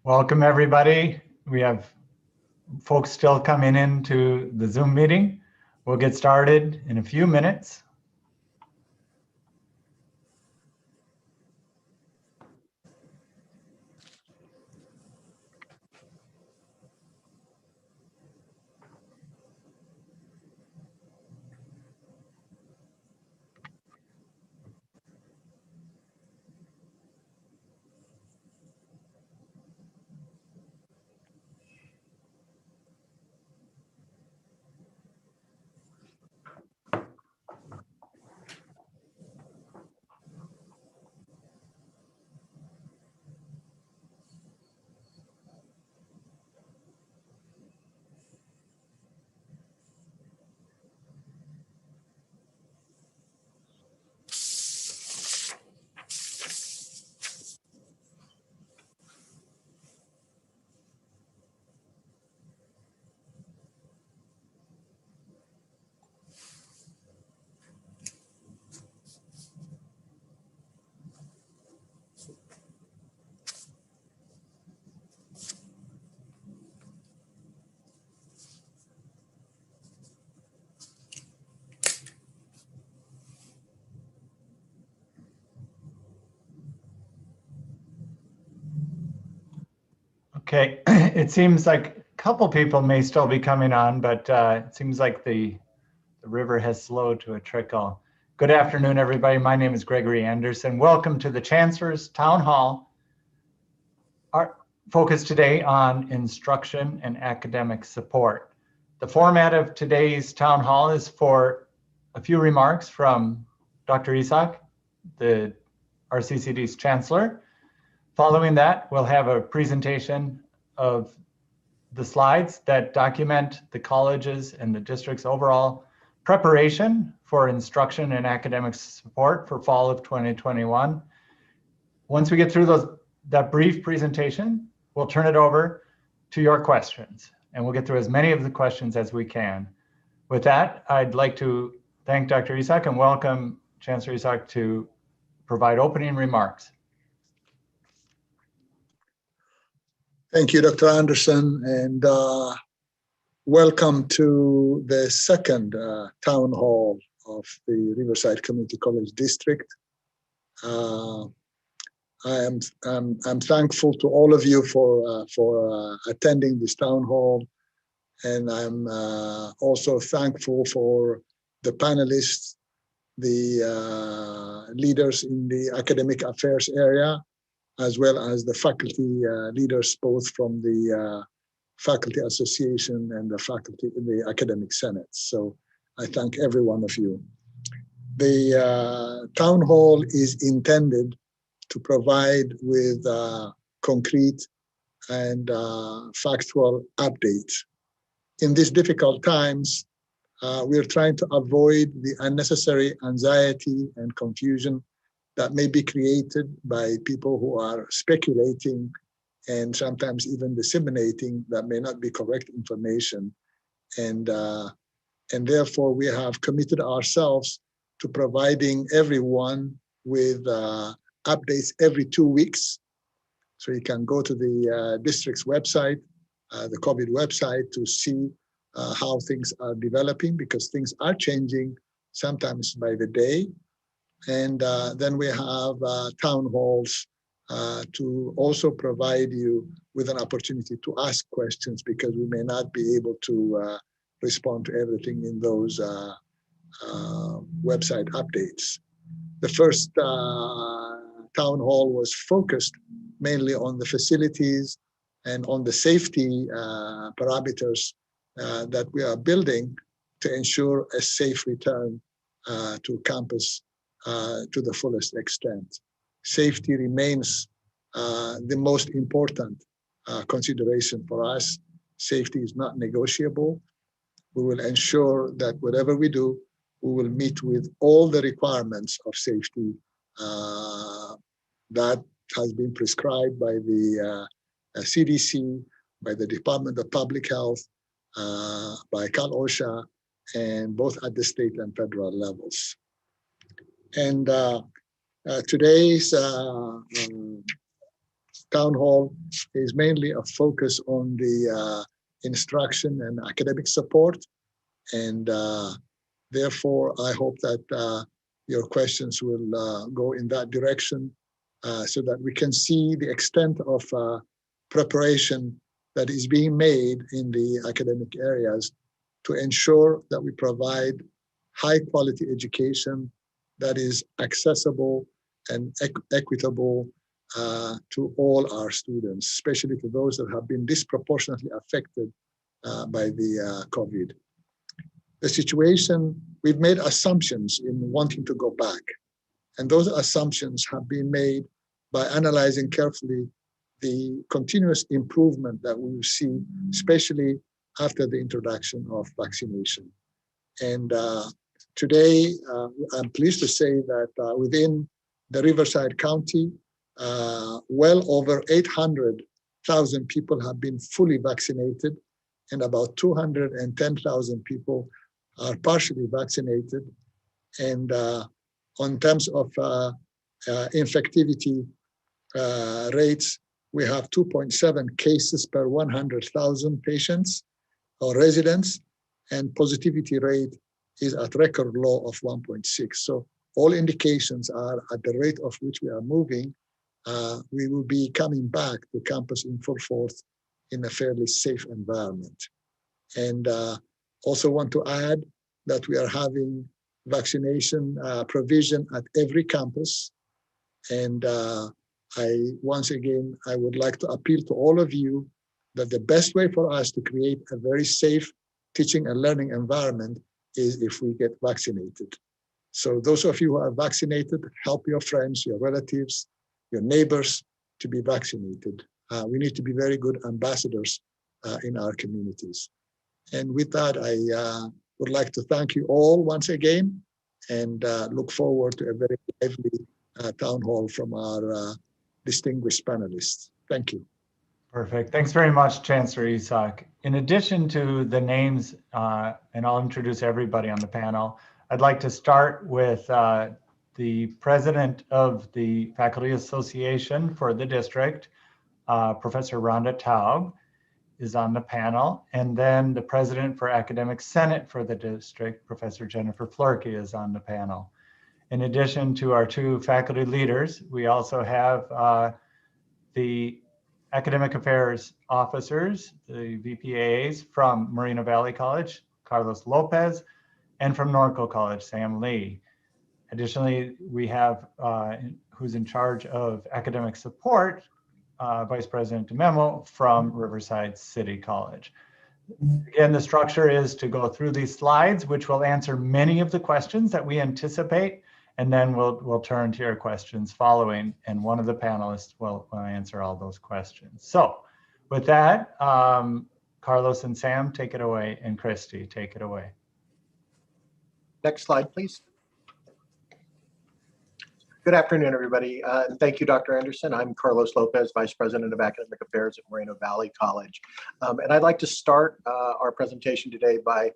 Welcome, everybody. We have folks still coming into the Zoom meeting. We'll get started in a few minutes. Okay, it seems like a couple people may still be coming on, but it seems like the river has slowed to a trickle. Good afternoon, everybody. My name is Gregory Anderson. Welcome to the Chancellor's Town Hall. Our focus today on instruction and academic support. The format of today's town hall is for a few remarks from Dr. Isak, the RCCD's Chancellor. Following that, we'll have a presentation of the slides that document the college's and the district's overall preparation for instruction and academic support for fall of 2021. Once we get through that brief presentation, we'll turn it over to your questions, and we'll get through as many of the questions as we can. With that, I'd like to thank Dr. Isak and welcome Chancellor Isak to provide opening remarks. Thank you, Dr. Anderson, and welcome to the second town hall of the Riverside Community College District. I'm thankful to all of you for attending this town hall, and I'm also thankful for the panelists, the leaders in the academic affairs area, as well as the faculty leaders, both from the Faculty Association and the faculty in the Academic Senate. So I thank every one of you. The town hall is intended to provide with concrete and factual updates. In these difficult times, we're trying to avoid the unnecessary anxiety and confusion that may be created by people who are speculating and sometimes even disseminating that may not be correct information. And therefore, we have committed ourselves to providing everyone with updates every 2 weeks. So you can go to the district's website, the COVID website, to see how things are developing, because things are changing sometimes by the day. And then we have town halls to also provide you with an opportunity to ask questions, because we may not be able to respond to everything in those website updates. The first town hall was focused mainly on the facilities and on the safety parameters that we are building to ensure a safe return to campus to the fullest extent. Safety remains the most important consideration for us. Safety is not negotiable. We will ensure that whatever we do, we will meet with all the requirements of safety that has been prescribed by the CDC, by the Department of Public Health, by Cal OSHA, and both at the state and federal levels. And today's town hall is mainly a focus on the instruction and academic support. And therefore, I hope that your questions will go in that direction so that we can see the extent of preparation that is being made in the academic areas to ensure that we provide high quality education that is accessible and equitable to all our students, especially to those that have been disproportionately affected by the COVID. The situation, we've made assumptions in wanting to go back. And those assumptions have been made by analyzing carefully the continuous improvement that we will see, especially after the introduction of vaccination. And today, I'm pleased to say that within the Riverside County, well over 800,000 people have been fully vaccinated, and about 210,000 people are partially vaccinated. And on terms of infectivity rates, we have 2.7 cases per 100,000 patients or residents, and positivity rate is at record low of 1.6. So all indications are at the rate of which we are moving, we will be coming back to campus in full force in a fairly safe environment. And also want to add that we are having vaccination provision at every campus. And once again, I would like to appeal to all of you that the best way for us to create a very safe teaching and learning environment is if we get vaccinated. So those of you who are vaccinated, help your friends, your relatives, your neighbors to be vaccinated. We need to be very good ambassadors in our communities. And with that, I would like to thank you all once again and look forward to a very lively town hall from our distinguished panelists. Thank you. Perfect. Thanks very much, Chancellor Isak. In addition to the names, and I'll introduce everybody on the panel, I'd like to start with the president of the Faculty Association for the district, Professor Rhonda Taub, is on the panel. And then the president for Academic Senate for the district, Professor Jennifer Florkey, is on the panel. In addition to our two faculty leaders, we also have the academic affairs officers, the VPAs from Moreno Valley College, Carlos Lopez, and from Norco College, Sam Lee. Additionally, we have who's in charge of academic support, Vice President DeMemo from Riverside City College. Again, the structure is to go through these slides, which will answer many of the questions that we anticipate, and then we'll turn to your questions following, and one of the panelists will answer all those questions. So with that, Carlos and Sam, take it away, and Christy, take it away. Next slide, please. Good afternoon, everybody. And thank you, Dr. Anderson. I'm Carlos Lopez, Vice President of Academic Affairs at Moreno Valley College. And I'd like to start our presentation today by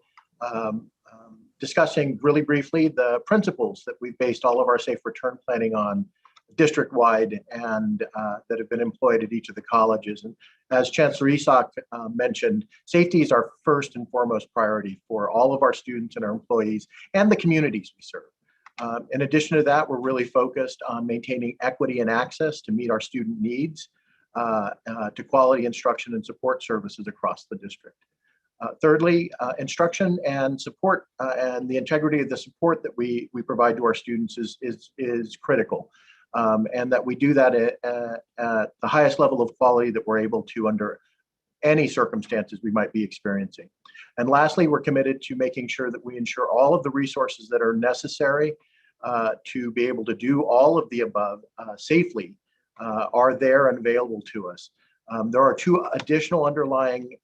discussing really briefly the principles that we've based all of our safe return planning on district-wide and that have been employed at each of the colleges. And as Chancellor Isak mentioned, safety is our first and foremost priority for all of our students and our employees and the communities we serve. In addition to that, we're really focused on maintaining equity and access to meet our student needs to quality instruction and support services across the district. Thirdly, instruction and support and the integrity of the support that we provide to our students is critical, and that we do that at the highest level of quality that we're able to under any circumstances we might be experiencing. And lastly, we're committed to making sure that we ensure all of the resources that are necessary to be able to do all of the above safely are there and available to us. There are two additional underlying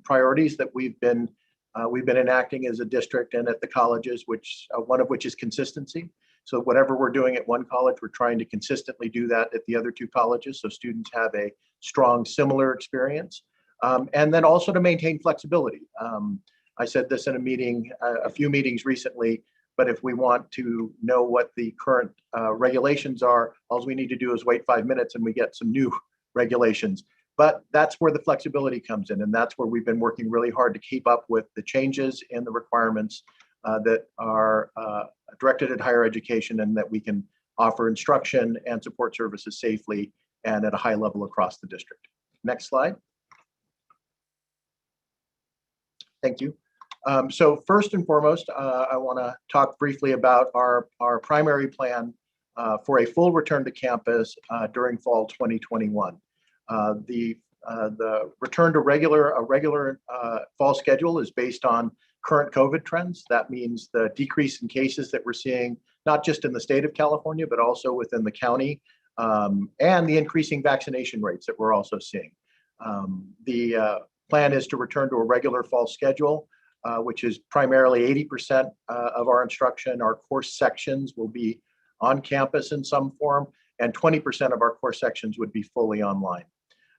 priorities that we've been enacting as a district and at the colleges, which one of which is consistency. So whatever we're doing at one college, we're trying to consistently do that at the other two colleges, so students have a strong, similar experience. And then also to maintain flexibility. I said this in a meeting, a few meetings recently. But if we want to know what the current regulations are, all we need to do is wait 5 minutes and we get some new regulations. But that's where the flexibility comes in, and that's where we've been working really hard to keep up with the changes in the requirements that are directed at higher education, and that we can offer instruction and support services safely and at a high level across the district. Next slide. Thank you. So first and foremost, I want to talk briefly about our primary plan for a full return to campus during fall 2021. The return to a regular fall schedule is based on current COVID trends. That means the decrease in cases that we're seeing, not just in the state of California, but also within the county, and the increasing vaccination rates that we're also seeing. The plan is to return to a regular fall schedule, which is primarily 80% of our instruction. Our course sections will be on campus in some form, and 20% of our course sections would be fully online.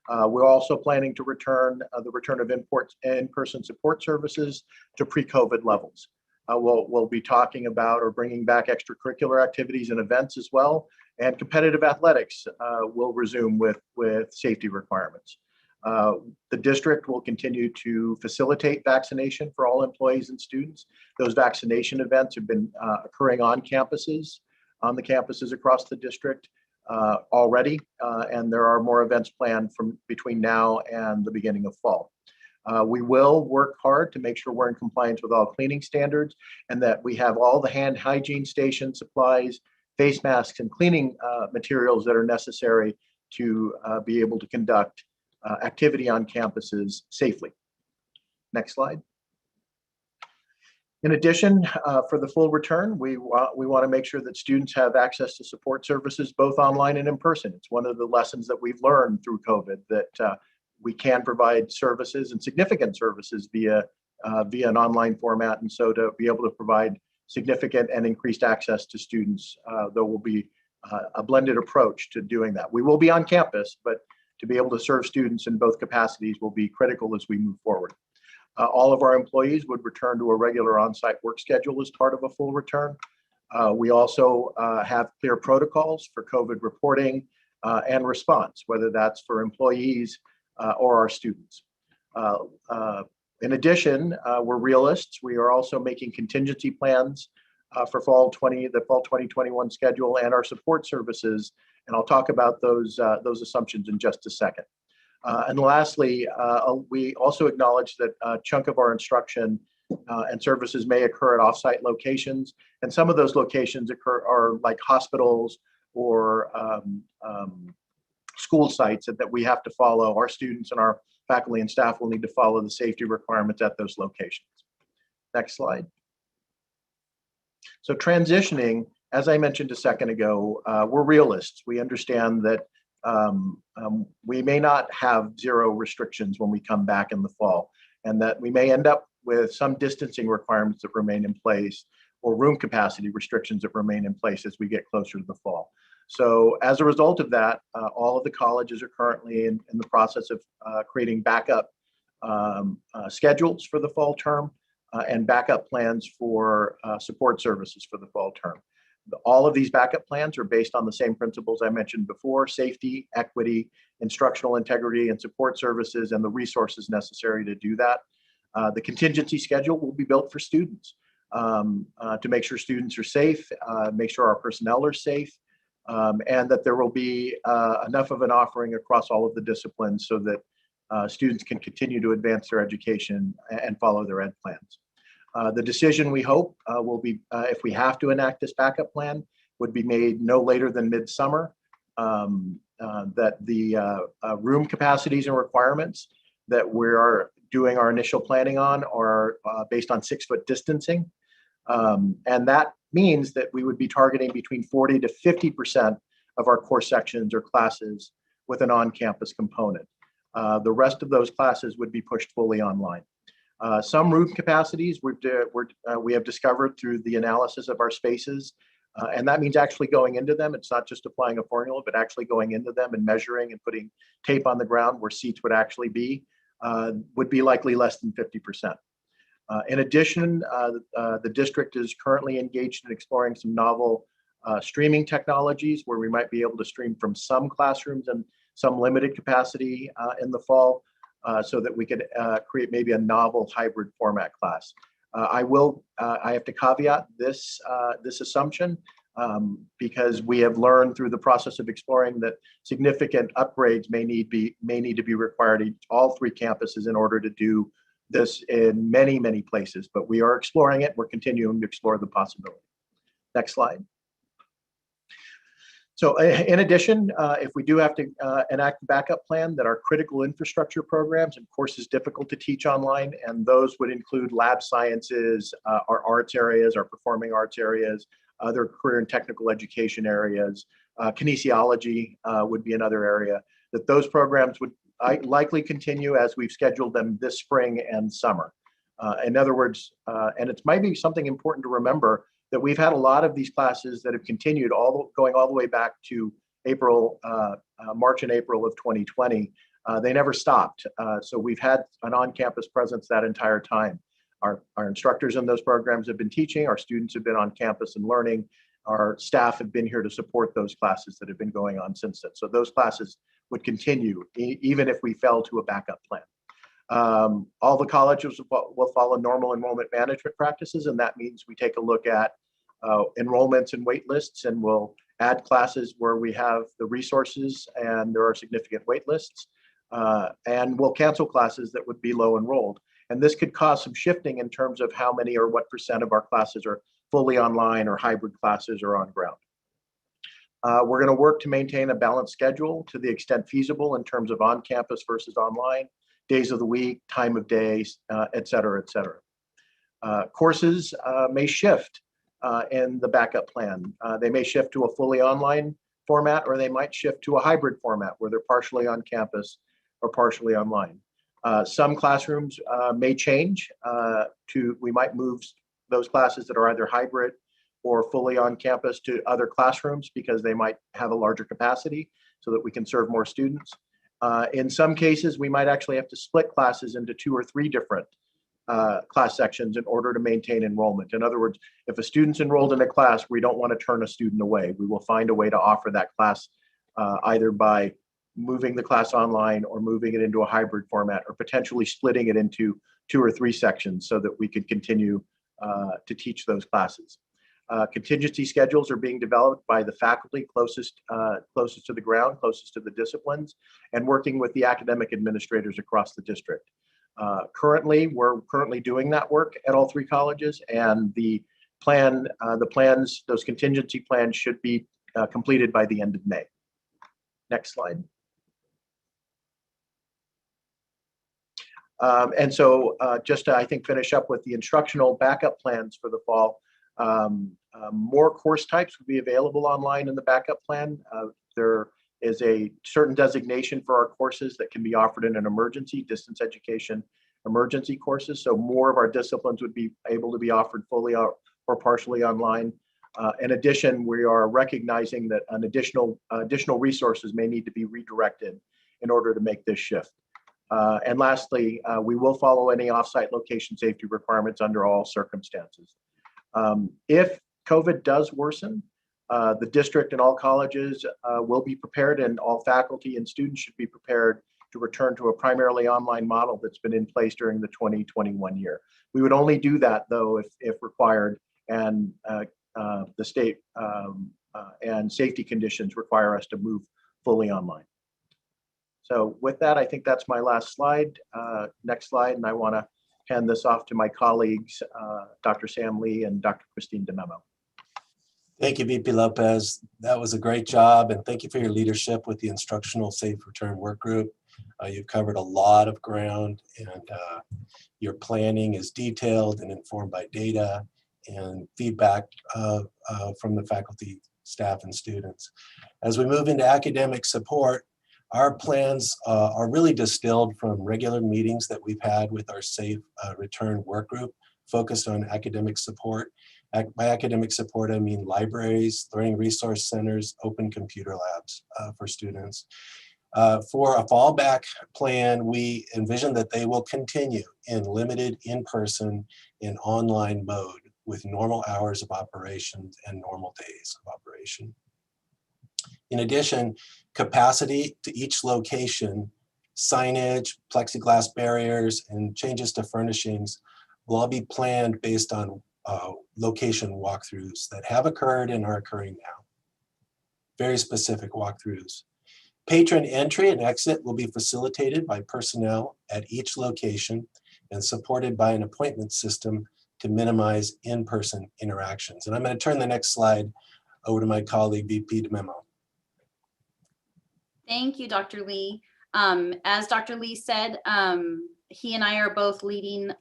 We're also planning to return the return of in-person support services to pre-COVID levels. We'll be talking about or bringing back extracurricular activities and events as well, and competitive athletics will resume with safety requirements. The district will continue to facilitate vaccination for all employees and students. Those vaccination events have been occurring on the campuses across the district already, and there are more events planned from between now and the beginning of fall. We will work hard to make sure we're in compliance with all cleaning standards, and that we have all the hand hygiene station supplies, face masks, and cleaning materials that are necessary to be able to conduct activity on campuses safely. Next slide. In addition, for the full return, we want to make sure that students have access to support services both online and in person. It's one of the lessons that we've learned through COVID, that we can provide services and significant services via an online format. And so to be able to provide significant and increased access to students, there will be a blended approach to doing that. We will be on campus, but to be able to serve students in both capacities will be critical as we move forward. All of our employees would return to a regular on-site work schedule as part of a full return. We also have clear protocols for COVID reporting and response, whether that's for employees or our students. In addition, we're realists. We are also making contingency plans for the fall 2021 schedule and our support services, and I'll talk about those assumptions in just a second. And lastly, we also acknowledge that a chunk of our instruction and services may occur at offsite locations, and some of those locations are like hospitals or school sites that we have to follow. Our students and our faculty and staff will need to follow the safety requirements at those locations. Next slide. So transitioning, as I mentioned a second ago, we're realists. We understand that we may not have zero restrictions when we come back in the fall, and that we may end up with some distancing requirements that remain in place, or room capacity restrictions that remain in place as we get closer to the fall. So as a result of that, all of the colleges are currently in the process of creating backup schedules for the fall term and backup plans for support services for the fall term. All of these backup plans are based on the same principles I mentioned before: safety, equity, instructional integrity, and support services, and the resources necessary to do that. The contingency schedule will be built for students to make sure students are safe, make sure our personnel are safe, and that there will be enough of an offering across all of the disciplines so that students can continue to advance their education and follow their ed plans. The decision, we hope, will be, if we have to enact this backup plan, would be made no later than midsummer. That the room capacities and requirements that we are doing our initial planning on are based on 6-foot distancing. And that means that we would be targeting between 40 to 50% of our course sections or classes with an on-campus component. The rest of those classes would be pushed fully online. Some room capacities we have discovered through the analysis of our spaces, and that means actually going into them. It's not just applying a formula, but actually going into them and measuring and putting tape on the ground where seats would actually be, would be likely less than 50%. In addition, the district is currently engaged in exploring some novel streaming technologies where we might be able to stream from some classrooms and some limited capacity in the fall so that we could create maybe a novel hybrid format class. I have to caveat this assumption because we have learned through the process of exploring that significant upgrades may need to be required at all three campuses in order to do this in many, many places, but we are exploring it. We're continuing to explore the possibility. Next slide. So in addition, if we do have to enact a backup plan, that our critical infrastructure programs and courses difficult to teach online, and those would include lab sciences, our arts areas, our performing arts areas, other career and technical education areas, kinesiology would be another area, that those programs would likely continue as we've scheduled them this spring and summer. In other words, and it might be something important to remember, that we've had a lot of these classes that have continued going all the way back to March and April of 2020. They never stopped. So we've had an on-campus presence that entire time. Our instructors in those programs have been teaching, our students have been on campus and learning, our staff have been here to support those classes that have been going on since then. So those classes would continue even if we fell to a backup plan. All the colleges will follow normal enrollment management practices, and that means we take a look at enrollments and wait lists, and we'll add classes where we have the resources and there are significant wait lists, and we'll cancel classes that would be low enrolled. And this could cause some shifting in terms of how many or what % of our classes are fully online or hybrid classes or on ground. We're going to work to maintain a balanced schedule to the extent feasible in terms of on-campus versus online, days of the week, time of day, et cetera, et cetera. Courses may shift in the backup plan. They may shift to a fully online format, or they might shift to a hybrid format where they're partially on campus or partially online. Some classrooms may change we might move those classes that are either hybrid or fully on campus to other classrooms because they might have a larger capacity so that we can serve more students. In some cases, we might actually have to split classes into 2 or 3 different class sections in order to maintain enrollment. In other words, if a student's enrolled in a class, we don't want to turn a student away. We will find a way to offer that class either by moving the class online or moving it into a hybrid format, or potentially splitting it into 2 or 3 sections so that we could continue to teach those classes. Contingency schedules are being developed by the faculty closest to the ground, closest to the disciplines, and working with the academic administrators across the district. We're currently doing that work at all 3 colleges, and those contingency plans should be completed by the end of May. Next slide. And so just to, I think, finish up with the instructional backup plans for the fall, more course types will be available online in the backup plan. There is a certain designation for our courses that can be offered in an emergency, distance education emergency courses. So more of our disciplines would be able to be offered fully or partially online. In addition, we are recognizing that additional resources may need to be redirected in order to make this shift. And lastly, we will follow any offsite location safety requirements under all circumstances. If COVID does worsen, the district and all colleges will be prepared, and all faculty and students should be prepared to return to a primarily online model that's been in place during the 2021 year. We would only do that, though, if required, and the state and safety conditions require us to move fully online. So with that, I think that's my last slide. Next slide, and I want to hand this off to my colleagues, Dr. Sam Lee and Dr. Christine DeMemo. Thank you, VP Lopez. That was a great job, and thank you for your leadership with the Instructional Safe Return Work Group. You've covered a lot of ground, and your planning is detailed and informed by data and feedback from the faculty, staff, and students. As we move into academic support, our plans are really distilled from regular meetings that we've had with our Safe Return Work Group focused on academic support. By academic support, I mean libraries, learning resource centers, open computer labs for students. For a fallback plan, we envision that they will continue in limited in-person and online mode with normal hours of operation and normal days of operation. In addition, capacity to each location, signage, plexiglass barriers, and changes to furnishings will all be planned based on location walkthroughs that have occurred and are occurring now. Very specific walkthroughs. Patron entry and exit will be facilitated by personnel at each location and supported by an appointment system to minimize in-person interactions. And I'm going to turn the next slide over to my colleague, VP DeMemo. Thank you, Dr. Lee. As Dr. Lee said, he and I are both leading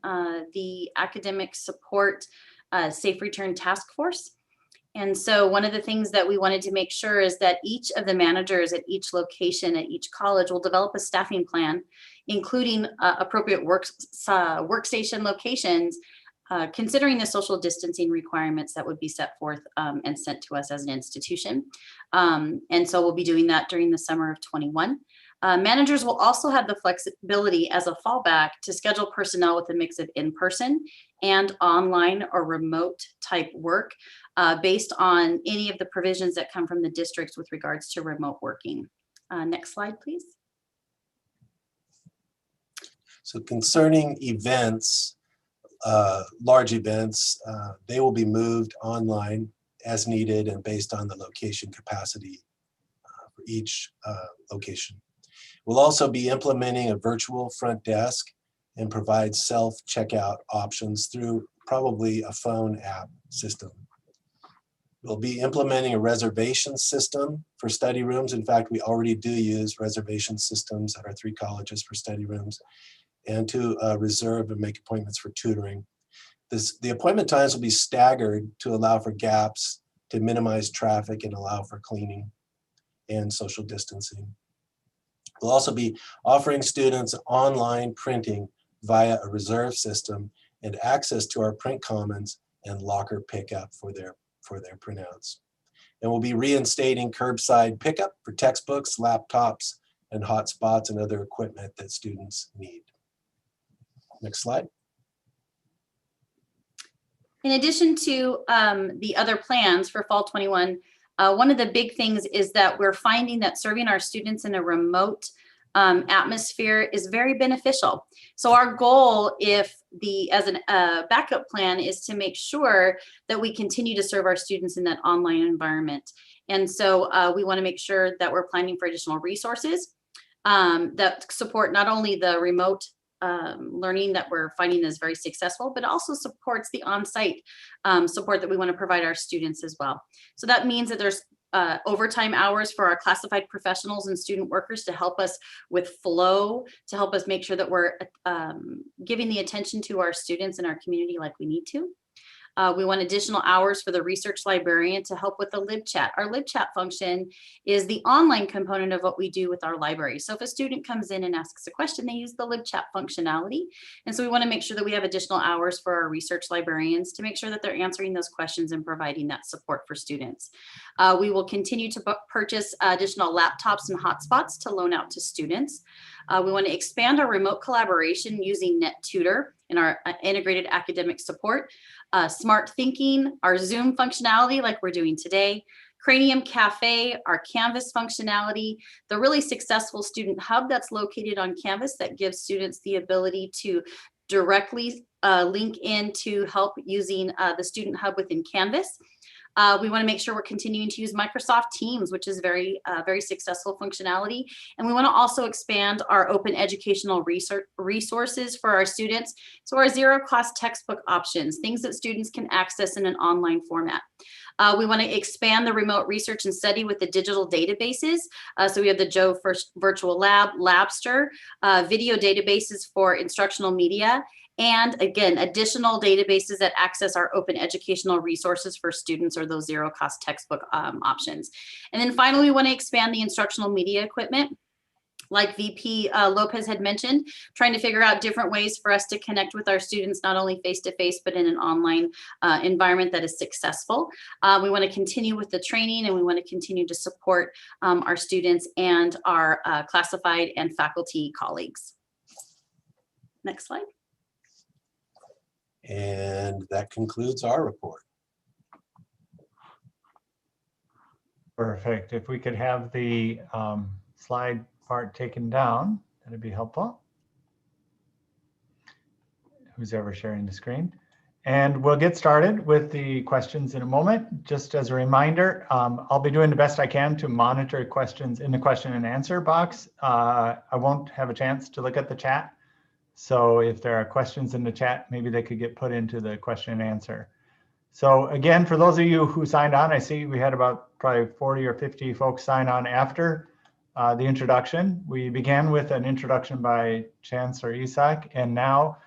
the academic support Safe Return Task Force. And so one of the things that we wanted to make sure is that each of the managers at each location, at each college, will develop a staffing plan, including appropriate workstation locations, considering the social distancing requirements that would be set forth and sent to us as an institution. And so we'll be doing that during the summer of 21. Managers will also have the flexibility as a fallback to schedule personnel with a mix of in-person and online or remote type work based on any of the provisions that come from the districts with regards to remote working. Next slide, please. So concerning events, large events, they will be moved online as needed and based on the location capacity for each location. We'll also be implementing a virtual front desk and provide self-checkout options through probably a phone app system. We'll be implementing a reservation system for study rooms. In fact, we already do use reservation systems at our 3 colleges for study rooms, and to reserve and make appointments for tutoring. The appointment times will be staggered to allow for gaps, to minimize traffic and allow for cleaning and social distancing. We'll also be offering students online printing via a reserve system and access to our print commons and locker pickup for their printouts. And we'll be reinstating curbside pickup for textbooks, laptops, and hotspots and other equipment that students need. Next slide. In addition to the other plans for fall 21, one of the big things is that we're finding that serving our students in a remote atmosphere is very beneficial. So our goal, as a backup plan, is to make sure that we continue to serve our students in that online environment. And so we want to make sure that we're planning for additional resources that support not only the remote learning that we're finding is very successful, but also supports the on-site support that we want to provide our students as well. So that means that there's overtime hours for our classified professionals and student workers to help us with flow, to help us make sure that we're giving the attention to our students and our community like we need to. We want additional hours for the research librarian to help with the live chat. Our live chat function is the online component of what we do with our library. So if a student comes in and asks a question, they use the live chat functionality. And so we want to make sure that we have additional hours for our research librarians to make sure that they're answering those questions and providing that support for students. We will continue to purchase additional laptops and hotspots to loan out to students. We want to expand our remote collaboration using NetTutor in our integrated academic support, Smart Thinking, our Zoom functionality like we're doing today, Cranium Cafe, our Canvas functionality, the really successful student hub that's located on Canvas that gives students the ability to directly link into help using the student hub within Canvas. We want to make sure we're continuing to use Microsoft Teams, which is very successful functionality. And we want to also expand our open educational resources for our students. So our zero-cost textbook options, things that students can access in an online format. We want to expand the remote research and study with the digital databases. So we have the Joe First Virtual Lab, Labster, video databases for instructional media, and again, additional databases that access our open educational resources for students or those zero-cost textbook options. And then finally, we want to expand the instructional media equipment like VP Lopez had mentioned, trying to figure out different ways for us to connect with our students, not only face-to-face, but in an online environment that is successful. We want to continue with the training, and we want to continue to support our students and our classified and faculty colleagues. Next slide. And that concludes our report. Perfect. If we could have the slide part taken down, that'd be helpful. Who's ever sharing the screen. And we'll get started with the questions in a moment. Just as a reminder, I'll be doing the best I can to monitor questions in the question and answer box. I won't have a chance to look at the chat. So if there are questions in the chat, maybe they could get put into the question and answer. So again, for those of you who signed on, I see we had about probably 40 or 50 folks sign on after the introduction. We began with an introduction by Chancellor Isak, and now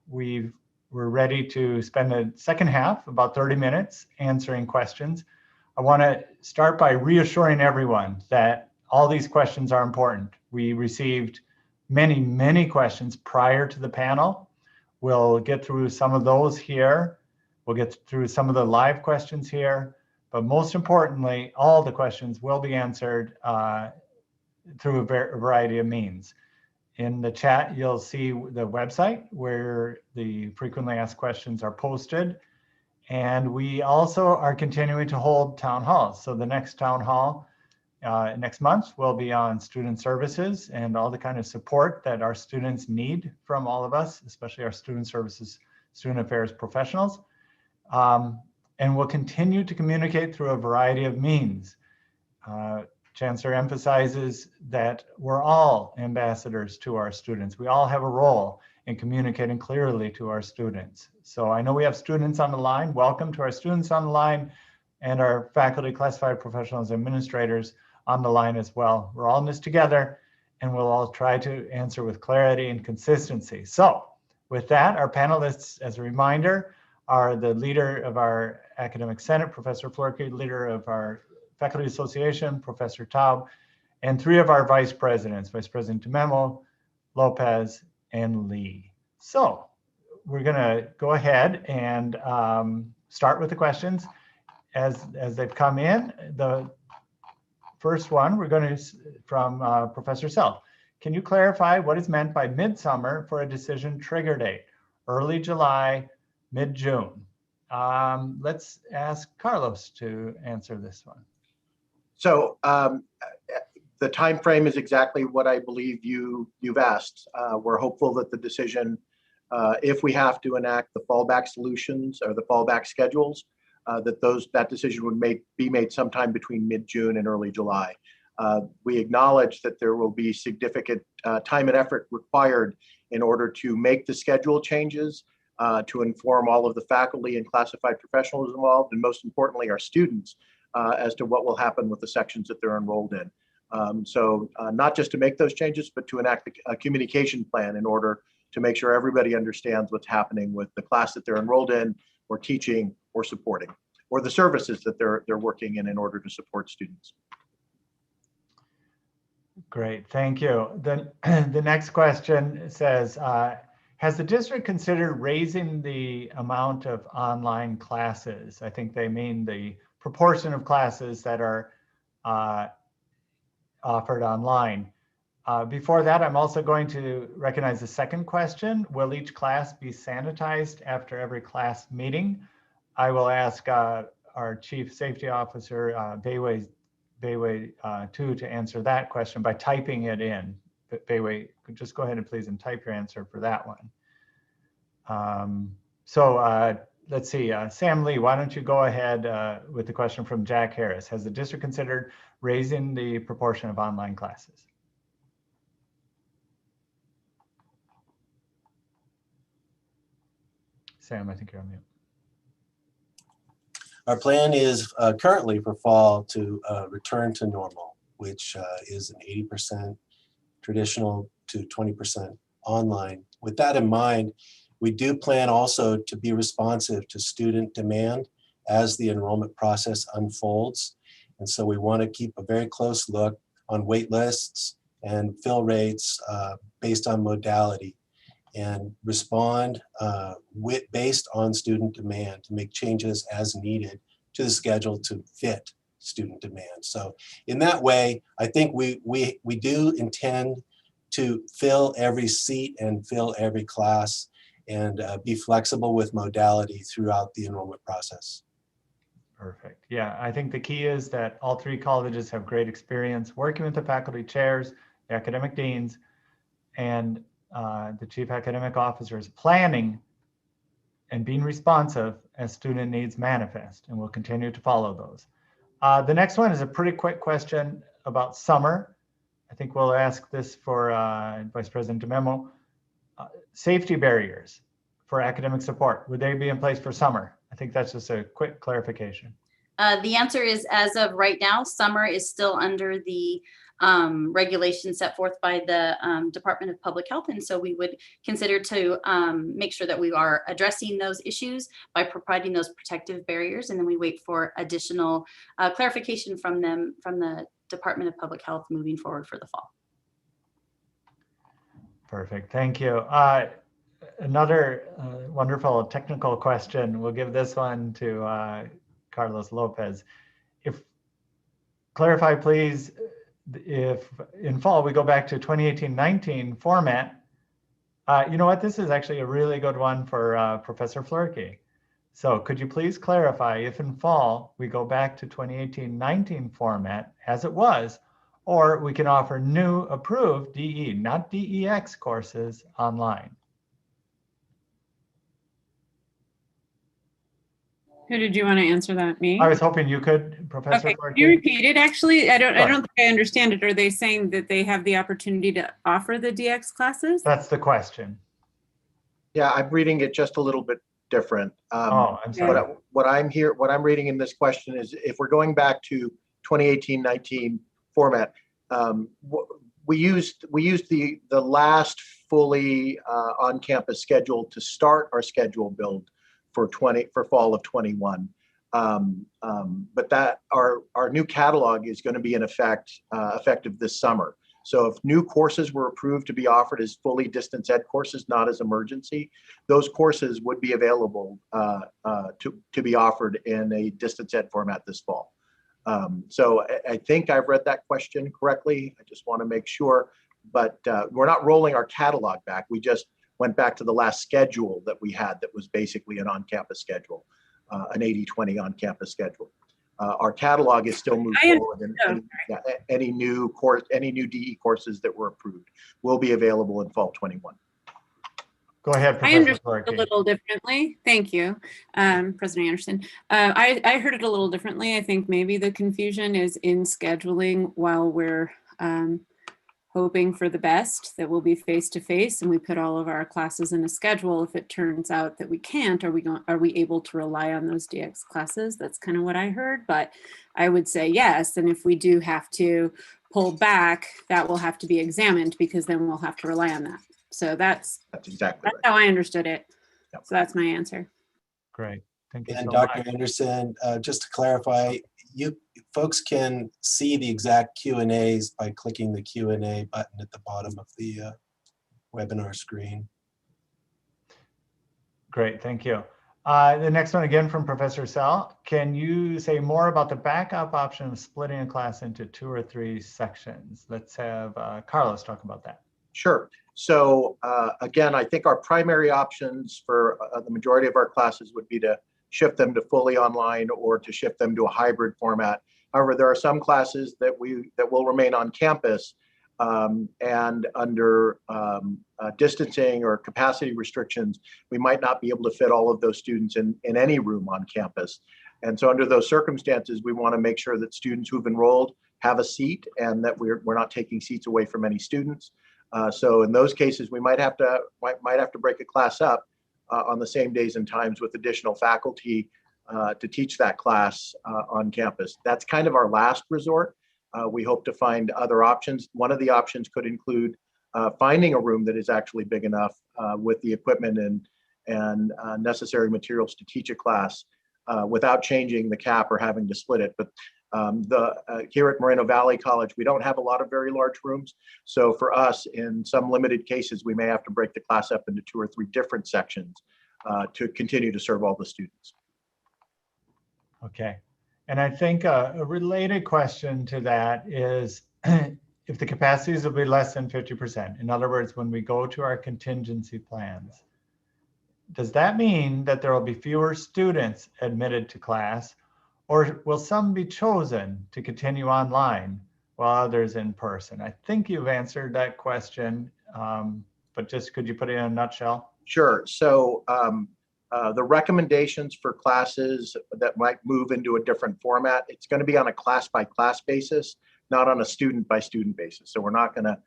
we're ready to spend the second half, about 30 minutes, answering questions. I want to start by reassuring everyone that all these questions are important. We received many questions prior to the panel. We'll get through some of those here. We'll get through some of the live questions here, but most importantly, all the questions will be answered through a variety of means. In the chat, you'll see the website where the frequently asked questions are posted. And we also are continuing to hold town halls. So the next town hall next month will be on student services and all the kind of support that our students need from all of us, especially our student services, student affairs professionals. And we'll continue to communicate through a variety of means. Chancellor emphasizes that we're all ambassadors to our students. We all have a role in communicating clearly to our students. So I know we have students on the line. Welcome to our students on the line and our faculty, classified professionals, administrators on the line as well. We're all in this together, and we'll all try to answer with clarity and consistency. So with that, our panelists, as a reminder, are the leader of our Academic Senate, Professor Florky, leader of our Faculty Association, Professor Taub, and three of our vice presidents, Vice President DeMemo, Lopez, and Lee. So we're gonna go ahead and start with the questions as they've come in. The first one we're going to from Professor Self. Can you clarify what is meant by midsummer for a decision trigger date? Early July, mid-June. Let's ask Carlos to answer this one. So the time frame is exactly what I believe you've asked. We're hopeful that the decision, if we have to enact the fallback solutions or the fallback schedules, that decision would be made sometime between mid-June and early July. We acknowledge that there will be significant time and effort required in order to make the schedule changes, to inform all of the faculty and classified professionals involved, and most importantly, our students, as to what will happen with the sections that they're enrolled in. So not just to make those changes, but to enact a communication plan in order to make sure everybody understands what's happening with the class that they're enrolled in, or teaching, or supporting, or the services that they're working in order to support students. Great, thank you. The next question says, has the district considered raising the amount of online classes? I think they mean the proportion of classes that are offered online. Before that, I'm also going to recognize the second question. Will each class be sanitized after every class meeting? I will ask our Chief Safety Officer, Bayway 2, to answer that question by typing it in. Bayway, just go ahead and please and type your answer for that one. Let's see, Sam Lee, why don't you go ahead with the question from Jack Harris. Has the district considered raising the proportion of online classes? Sam, I think you're on mute. Our plan is currently for fall to return to normal, which is an 80% traditional to 20% online. With that in mind, we do plan also to be responsive to student demand as the enrollment process unfolds. And so we want to keep a very close look on wait lists and fill rates based on modality, and respond based on student demand to make changes as needed to the schedule to fit student demand. So in that way, I think we do intend to fill every seat and fill every class and be flexible with modality throughout the enrollment process. Perfect. Yeah, I think the key is that all three colleges have great experience working with the faculty chairs, the academic deans, and the chief academic officers planning and being responsive as student needs manifest, and we'll continue to follow those. The next one is a pretty quick question about summer. I think we'll ask this for Vice President DeMemo. Safety barriers for academic support, would they be in place for summer? I think that's just a quick clarification. The answer is, as of right now, summer is still under the regulations set forth by the Department of Public Health. And so we would consider to make sure that we are addressing those issues by providing those protective barriers. And then we wait for additional clarification from them, from the Department of Public Health moving forward for the fall. Perfect, thank you. Another wonderful technical question. We'll give this one to Carlos Lopez. Clarify, please, if in fall we go back to 2018-19 format. You know what? This is actually a really good one for Professor Flurkey. So could you please clarify if in fall we go back to 2018-19 format as it was, or we can offer new approved DE, not DEX courses online? Who did you want to answer that? Me? I was hoping you could, Professor. Okay, can you repeat it? Actually, I don't think I understand it. Are they saying that they have the opportunity to offer the DX classes? That's the question. Yeah, I'm reading it just a little bit different. Oh, I'm sorry. What I'm reading in this question is, if we're going back to 2018-19 format, we used the last fully on-campus schedule to start our schedule build for fall of 21. But that our new catalog is going to be in effect effective this summer. So if new courses were approved to be offered as fully distance ed courses, not as emergency, those courses would be available to be offered in a distance ed format this fall. So I think I've read that question correctly. I just want to make sure, but we're not rolling our catalog back. We just went back to the last schedule that we had that was basically an on-campus schedule, an 80-20 on-campus schedule. Our catalog is still moving forward, and any new DE courses that were approved will be available in fall 21. Go ahead, Professor. I understood Flurkey. a little differently. Thank you, President Anderson. I heard it a little differently. I think maybe the confusion is in scheduling while we're hoping for the best, that we'll be face-to-face and we put all of our classes in a schedule. If it turns out that we can't, are we able to rely on those DX classes? That's kind of what I heard, but I would say yes. And if we do have to pull back, that will have to be examined, because then we'll have to rely on that. So that's exactly right. how I understood it. Yep. So that's my answer. Great, thank you And so Dr. much. Anderson, just to clarify, you folks can see the exact Q&As by clicking the Q&A button at the bottom of the webinar screen. Great, thank you. The next one again from Professor Sell. Can you say more about the backup option of splitting a class into 2 or 3 sections? Let's have Carlos talk about that. Sure. So again, I think our primary options for the majority of our classes would be to shift them to fully online or to shift them to a hybrid format. However, there are some classes that will remain on campus, and under distancing or capacity restrictions, we might not be able to fit all of those students in any room on campus. And so under those circumstances, we want to make sure that students who've enrolled have a seat and that we're not taking seats away from any students. So in those cases, we might have to break a class up on the same days and times with additional faculty to teach that class on campus. That's kind of our last resort. We hope to find other options. One of the options could include finding a room that is actually big enough with the equipment and necessary materials to teach a class without changing the cap or having to split it. But Here at Moreno Valley College, we don't have a lot of very large rooms. So for us, in some limited cases, we may have to break the class up into 2 or 3 different sections to continue to serve all the students. Okay. And I think a related question to that is if the capacities will be less than 50%, in other words, when we go to our contingency plans, does that mean that there will be fewer students admitted to class, or will some be chosen to continue online while others in person? I think you've answered that question, but just could you put it in a nutshell? Sure. So the recommendations for classes that might move into a different format, it's going to be on a class by class basis, not on a student by student basis. So we're not going to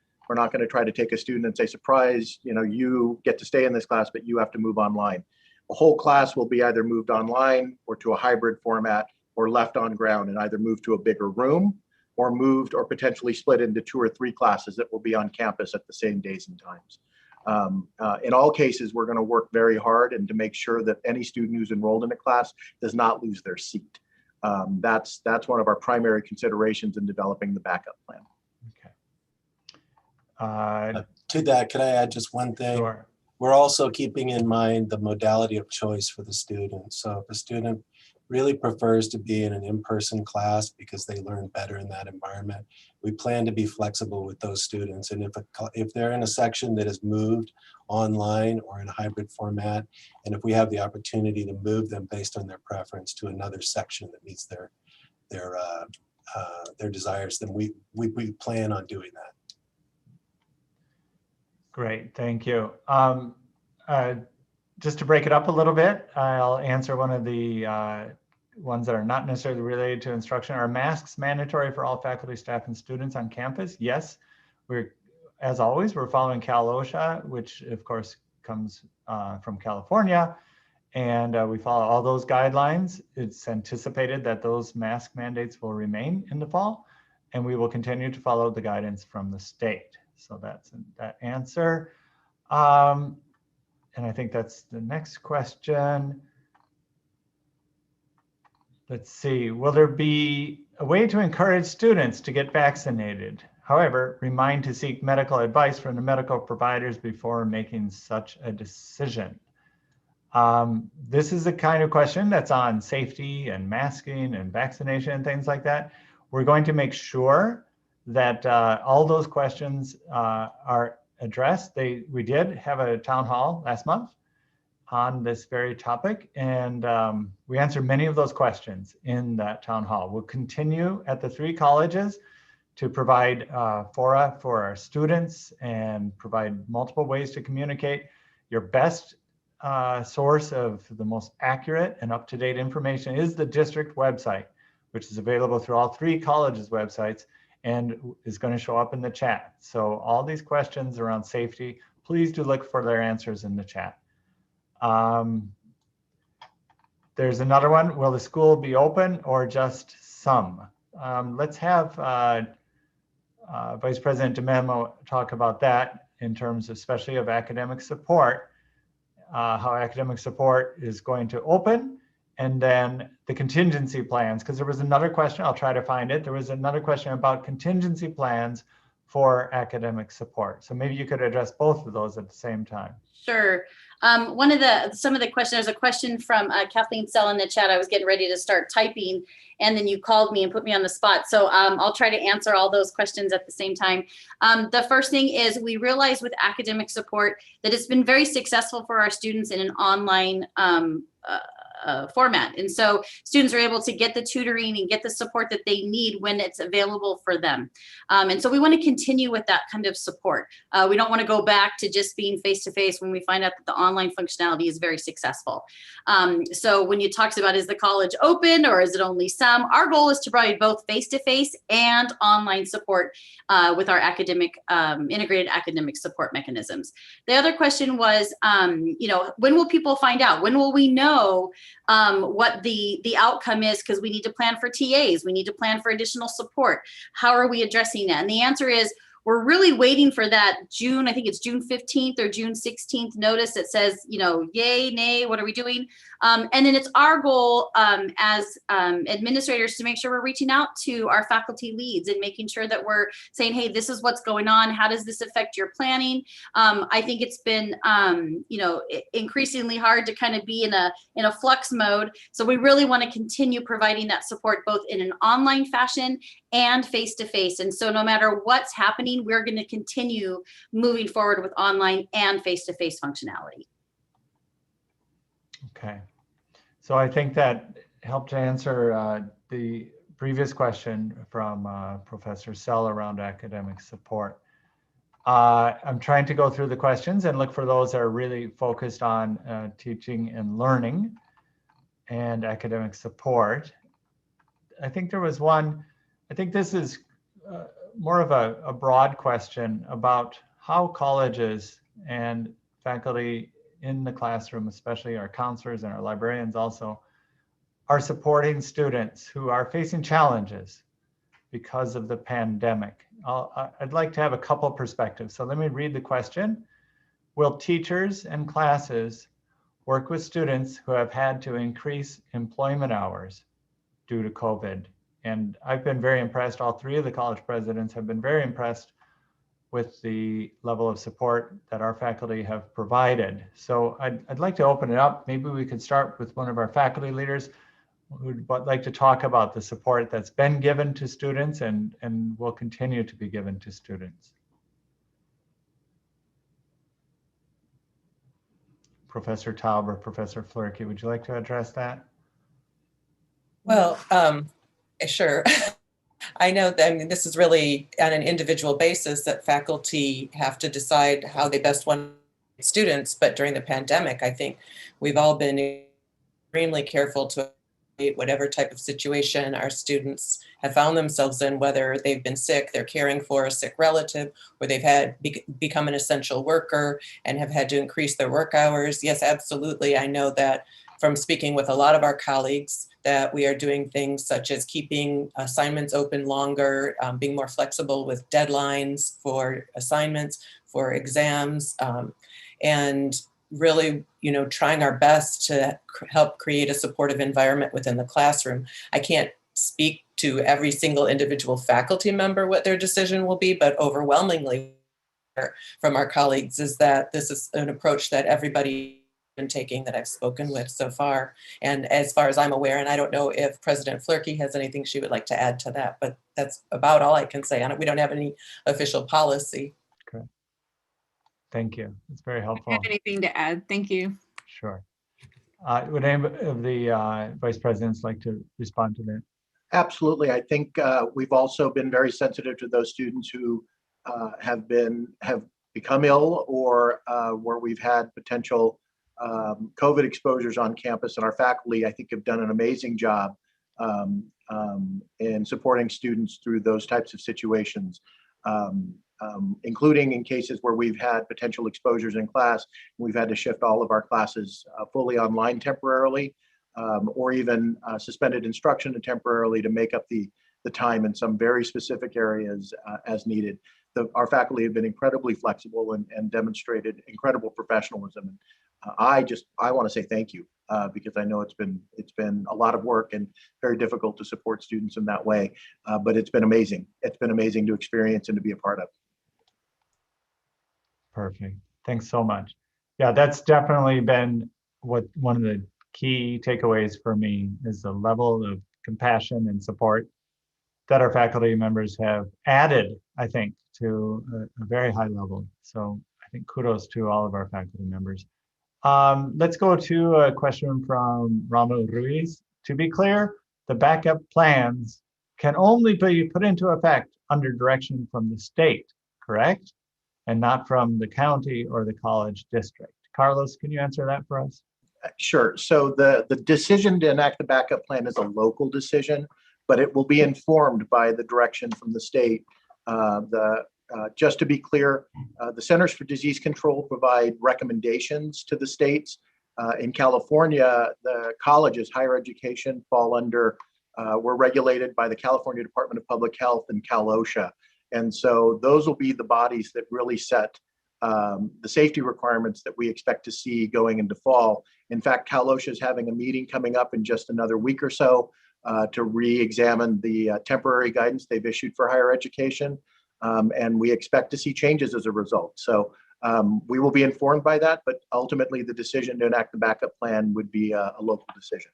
try to take a student and say, surprise, you get to stay in this class, but you have to move online. The whole class will be either moved online or to a hybrid format, or left on ground and either moved to a bigger room or moved or potentially split into 2 or 3 classes that will be on campus at the same days and times. In all cases, we're going to work very hard and to make sure that any student who's enrolled in a class does not lose their seat. That's one of our primary considerations in developing the backup plan. Okay. To that, can I add just one thing? Sure. We're also keeping in mind the modality of choice for the student. So if a student really prefers to be in an in-person class because they learn better in that environment, we plan to be flexible with those students. And if they're in a section that is moved online or in a hybrid format, and if we have the opportunity to move them based on their preference to another section that meets their desires, then we plan on doing that. Great, thank you. Just to break it up a little bit, I'll answer one of the ones that are not necessarily related to instruction. Are masks mandatory for all faculty, staff, and students on campus? Yes. As always, we're following Cal OSHA, which of course comes from California, and we follow all those guidelines. It's anticipated that those mask mandates will remain in the fall, and we will continue to follow the guidance from the state. So that's that answer. And I think that's the next question. Let's see, will there be a way to encourage students to get vaccinated? However, remind to seek medical advice from the medical providers before making such a decision. This is the kind of question that's on safety and masking and vaccination and things like that. We're going to make sure that all those questions are addressed. We did have a town hall last month on this very topic, and we answered many of those questions in that town hall. We'll continue at the 3 colleges to provide fora for our students and provide multiple ways to communicate. Your best source of the most accurate and up-to-date information is the district website, which is available through all 3 colleges' websites and is going to show up in the chat. So all these questions around safety, please do look for their answers in the chat. There's another one. Will the school be open or just some? Let's have Vice President DeMemo talk about that in terms especially of academic support, how academic support is going to open, and then the contingency plans, because there was another question, I'll try to find it. There was another question about contingency plans for academic support. So maybe you could address both of those at the same time. Sure. Some of the questions, there's a question from Kathleen Sell in the chat. I was getting ready to start typing, and then you called me and put me on the spot. So I'll try to answer all those questions at the same time. The first thing is, we realize with academic support that it's been very successful for our students in an online format. And so students are able to get the tutoring and get the support that they need when it's available for them. And so we want to continue with that kind of support. We don't want to go back to just being face-to-face when we find out that the online functionality is very successful. So when you talked about, is the college open or is it only some? Our goal is to provide both face-to-face and online support with our integrated academic support mechanisms. The other question was, when will people find out? When will we know what the outcome is? Because we need to plan for TAs. We need to plan for additional support. How are we addressing that? And the answer is, we're really waiting for that I think it's June 15th or June 16th notice that says, yay, nay, what are we doing? And then it's our goal as administrators to make sure we're reaching out to our faculty leads and making sure that we're saying, hey, this is what's going on. How does this affect your planning? I think it's been, increasingly hard to kind of be in a flux mode. So we really want to continue providing that support both in an online fashion and face-to-face. And so no matter what's happening, we're going to continue moving forward with online and face-to-face functionality. Okay. So I think that helped to answer the previous question from Professor Sell around academic support. I'm trying to go through the questions and look for those that are really focused on teaching and learning and academic support. I think there was one, I think this is more of a broad question about how colleges and faculty in the classroom, especially our counselors and our librarians also, are supporting students who are facing challenges because of the pandemic. I'd like to have a couple perspectives. So let me read the question. Will teachers and classes work with students who have had to increase employment hours due to COVID? And I've been very impressed. All three of the college presidents have been very impressed with the level of support that our faculty have provided. So I'd like to open it up. Maybe we could start with one of our faculty leaders who'd like to talk about the support that's been given to students and will continue to be given to students. Professor Taub or Professor Flurkey, would you like to address that? Well, sure. I know that, I mean, this is really on an individual basis that faculty have to decide how they best want students. But during the pandemic, I think we've all been extremely careful to whatever type of situation our students have found themselves in, whether they've been sick, they're caring for a sick relative, or they've had become an essential worker and have had to increase their work hours. Yes, absolutely. I know that from speaking with a lot of our colleagues that we are doing things such as keeping assignments open longer, being more flexible with deadlines for assignments, for exams, and really, trying our best to help create a supportive environment within the classroom. I can't speak to every single individual faculty member what their decision will be, but overwhelmingly from our colleagues is that this is an approach that everybody been taking that I've spoken with so far. And as far as I'm aware, and I don't know if President Flurkey has anything she would like to add to that, but that's about all I can say on it. We don't have any official policy. Okay. Thank you. It's very helpful. I don't have anything to add. Thank you. Sure. Would any of the vice presidents like to respond to that? Absolutely. I think we've also been very sensitive to those students who have become ill or where we've had potential COVID exposures on campus, and our faculty, I think, have done an amazing job in supporting students through those types of situations, including in cases where we've had potential exposures in class. We've had to shift all of our classes fully online temporarily, or even suspended instruction temporarily to make up the time in some very specific areas as needed. Our faculty have been incredibly flexible and demonstrated incredible professionalism. I want to say thank you because I know it's been a lot of work and very difficult to support students in that way, but it's been amazing. It's been amazing to experience and to be a part of. Perfect. Thanks so much. Yeah, that's definitely been one of the key takeaways for me is the level of compassion and support that our faculty members have added, I think, to a very high level. So I think kudos to all of our faculty members. Let's go to a question from Ramon Ruiz. To be clear, the backup plans can only be put into effect under direction from the state, correct? And not from the county or the college district. Carlos, can you answer that for us? Sure. So the decision to enact the backup plan is a local decision, but it will be informed by the direction from the state. Just to be clear, the Centers for Disease Control provide recommendations to the states. In California, the colleges, higher education, fall under, we're regulated by the California Department of Public Health and Cal OSHA. And so those will be the bodies that really set the safety requirements that we expect to see going into fall. In fact, Cal OSHA is having a meeting coming up in just another week or so to re-examine the temporary guidance they've issued for higher education. And we expect to see changes as a result. So we will be informed by that, but ultimately the decision to enact the backup plan would be a local decision.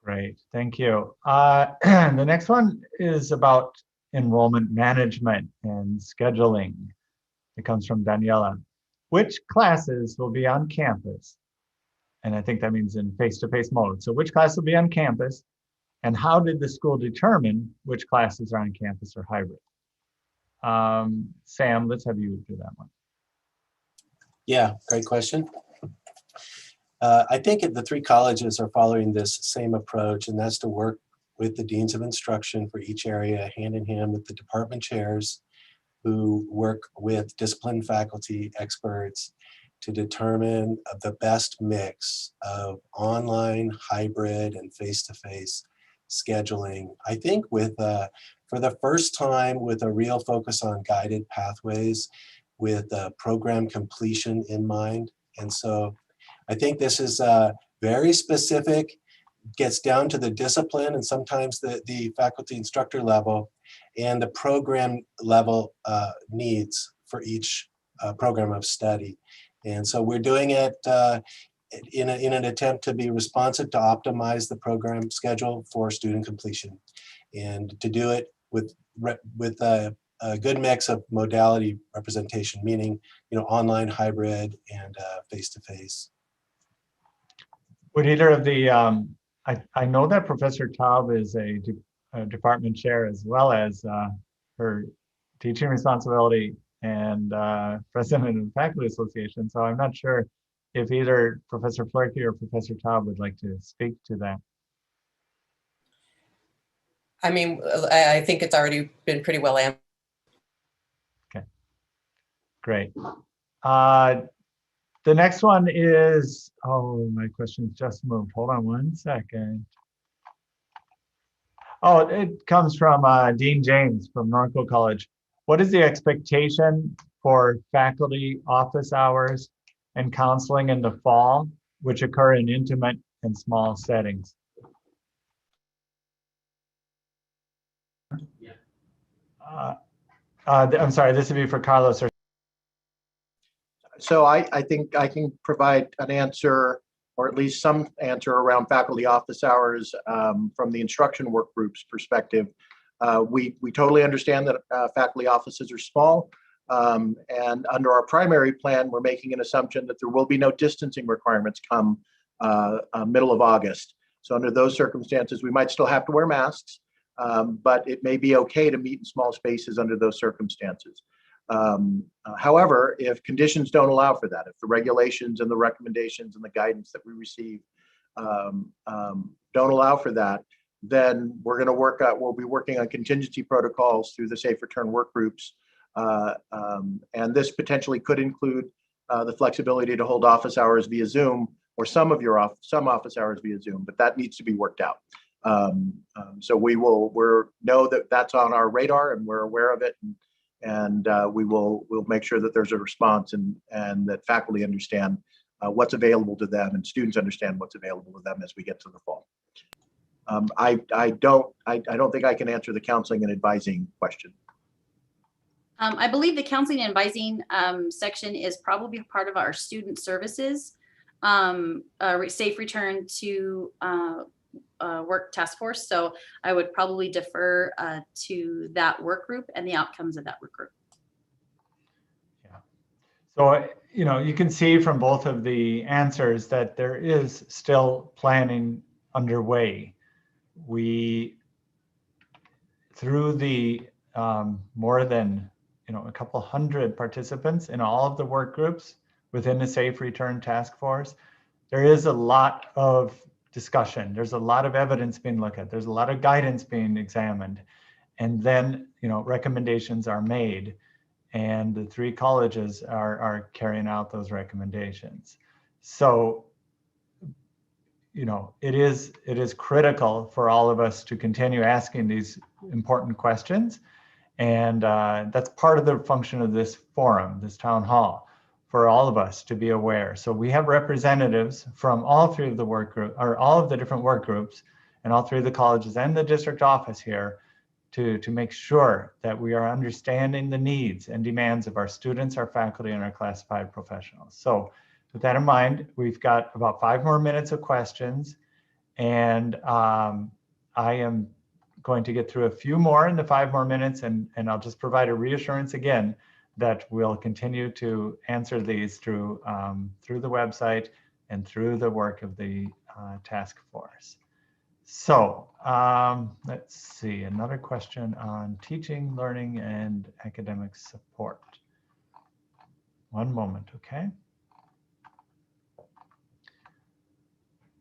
Great, thank you. The next one is about enrollment management and scheduling. It comes from Daniela. Which classes will be on campus? And I think that means in face-to-face mode. So which class will be on campus? And how did the school determine which classes are on campus or hybrid? Sam, let's have you do that one. Yeah, great question. I think the three colleges are following this same approach, and that's to work with the deans of instruction for each area, hand in hand with the department chairs who work with discipline faculty experts to determine the best mix of online, hybrid, and face-to-face scheduling. I think with for the first time with a real focus on guided pathways with program completion in mind. And so I think this is very specific, gets down to the discipline and sometimes the faculty instructor level and the program level needs for each program of study. And so we're doing it in an attempt to be responsive to optimize the program schedule for student completion and to do it with a good mix of modality representation, meaning online, hybrid, and face-to-face. Would either of the, I know that Professor Taub is a department chair as well as her teaching responsibility and president of the Faculty Association. So I'm not sure if either Professor Flerke or Professor Taub would like to speak to that. I mean, I think it's already been pretty well answered. Okay, great. The next one is, oh, my question's just moved. Hold on one second. Oh, it comes from Dean James from Norco College. What is the expectation for faculty office hours and counseling in the fall, which occur in intimate and small settings? I'm sorry, this would be for Carlos. So I think I can provide an answer, or at least some answer around faculty office hours from the instruction work group's perspective. We totally understand that faculty offices are small, and under our primary plan, we're making an assumption that there will be no distancing requirements come middle of August. So under those circumstances, we might still have to wear masks, but it may be okay to meet in small spaces under those circumstances. However, if conditions don't allow for that, if the regulations and the recommendations and the guidance that we receive don't allow for that, then we're going to we'll be working on contingency protocols through the Safe Return work groups. And this potentially could include the flexibility to hold office hours via Zoom or some office hours via Zoom, but that needs to be worked out. So we'll know that that's on our radar and we're aware of it. And we'll make sure that there's a response and that faculty understand what's available to them and students understand what's available to them as we get to the fall. I don't think I can answer the counseling and advising question. I believe the counseling and advising section is probably part of our student services safe return to work task force. So I would probably defer to that work group and the outcomes of that work group. Yeah. So, you can see from both of the answers that there is still planning underway. Through the more than, a couple hundred participants in all of the work groups within the Safe Return Task Force, there is a lot of discussion. There's a lot of evidence being looked at. There's a lot of guidance being examined. And then, recommendations are made. And the three colleges are carrying out those recommendations. So, it is critical for all of us to continue asking these important questions And that's part of the function of this forum, this town hall, for all of us to be aware. So we have representatives from all three of the work group, or all of the different work groups, and all three of the colleges and the district office here to make sure that we are understanding the needs and demands of our students, our faculty, and our classified professionals. So with that in mind, we've got about 5 more minutes of questions, and I am going to get through a few more in the 5 more minutes, and I'll just provide a reassurance again that we'll continue to answer these through the website and through the work of the task force. So let's see, another question on teaching, learning, and academic support. One moment, okay?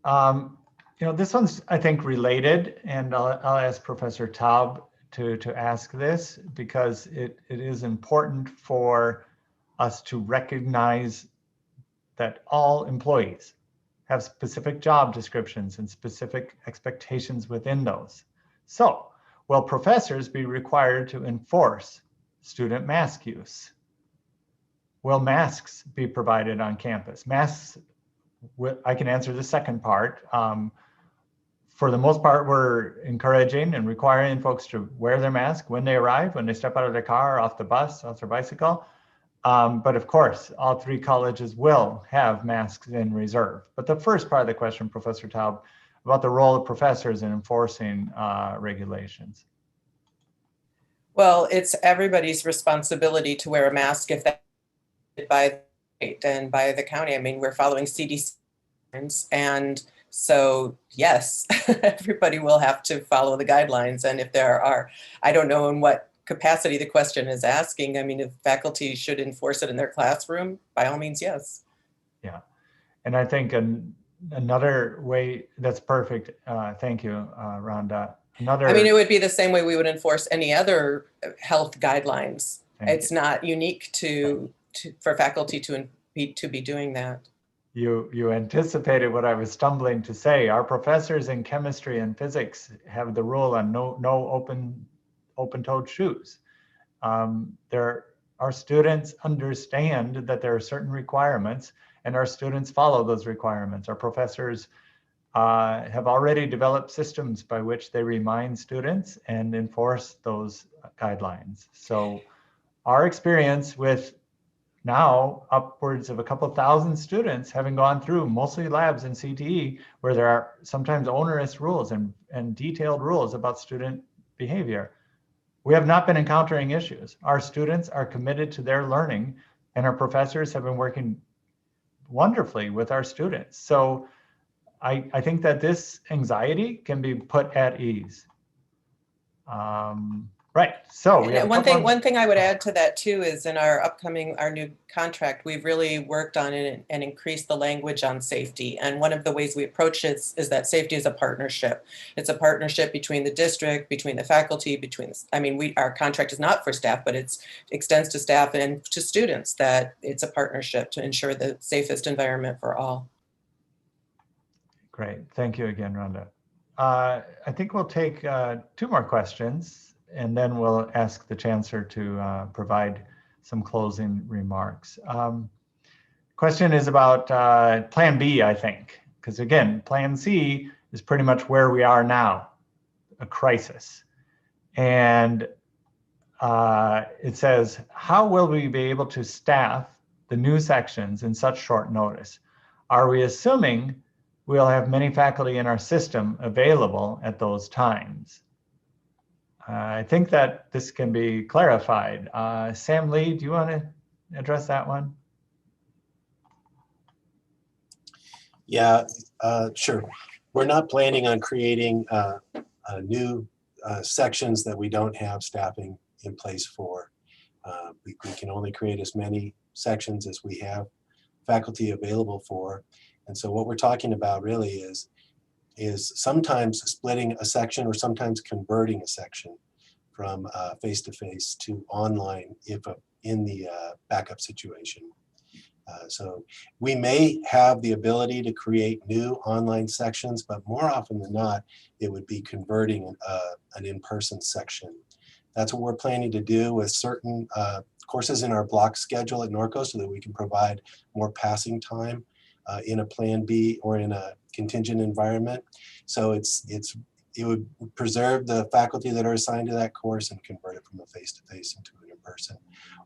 You know, this one's, I think, related, and I'll ask Professor Taub to ask this, because it is important for us to recognize that all employees have specific job descriptions and specific expectations within those. So, will professors be required to enforce student mask use? Will masks be provided on campus? Masks, I can answer the second part. For the most part, we're encouraging and requiring folks to wear their mask when they arrive, when they step out of their car, off the bus, off their bicycle. But of course, all 3 colleges will have masks in reserve. But the first part of the question, Professor Taub, about the role of professors in enforcing regulations. Well, it's everybody's responsibility to wear a mask if that's by the state and by the county. I mean, we're following CDC guidelines, and so yes, everybody will have to follow the guidelines. And if there are, I don't know in what capacity the question is asking. I mean, if faculty should enforce it in their classroom, by all means, yes. Yeah, and I think another way, that's perfect. Thank you, Rhonda. I mean, it would be the same way we would enforce any other health guidelines. It's not unique for faculty to be doing that. You anticipated what I was stumbling to say. Our professors in chemistry and physics have the rule on no open-toed shoes. Our students understand that there are certain requirements, and our students follow those requirements. Our professors have already developed systems by which they remind students and enforce those guidelines. So our experience with now upwards of a couple thousand students having gone through mostly labs in CTE, where there are sometimes onerous rules and detailed rules about student behavior, we have not been encountering issues. Our students are committed to their learning, and our professors have been working wonderfully with our students. So I think that this anxiety can be put at ease. Right. So we have one thing I would add to that too is in our new contract, we've really worked on it and increased the language on safety. And one of the ways we approach it is that safety is a partnership. It's a partnership between the district, between the faculty, our contract is not for staff, but it extends to staff and to students, that it's a partnership to ensure the safest environment for all. Great. Thank you again, Rhonda. I think we'll take 2 more questions, and then we'll ask the Chancellor to provide some closing remarks. Question is about Plan B, I think, because again, Plan C is pretty much where we are now, a crisis. And it says, how will we be able to staff the new sections in such short notice? Are we assuming we'll have many faculty in our system available at those times? I think that this can be clarified. Sam Lee, do you want to address that one? Yeah, sure. We're not planning on creating new sections that we don't have staffing in place for. We can only create as many sections as we have faculty available for. And so what we're talking about really is sometimes splitting a section or sometimes converting a section from face-to-face to online if in the backup situation. So we may have the ability to create new online sections, but more often than not, it would be converting an in-person section That's what we're planning to do with certain courses in our block schedule at Norco so that we can provide more passing time in a Plan B or in a contingent environment. So it would preserve the faculty that are assigned to that course and convert it from a face-to-face into an in-person,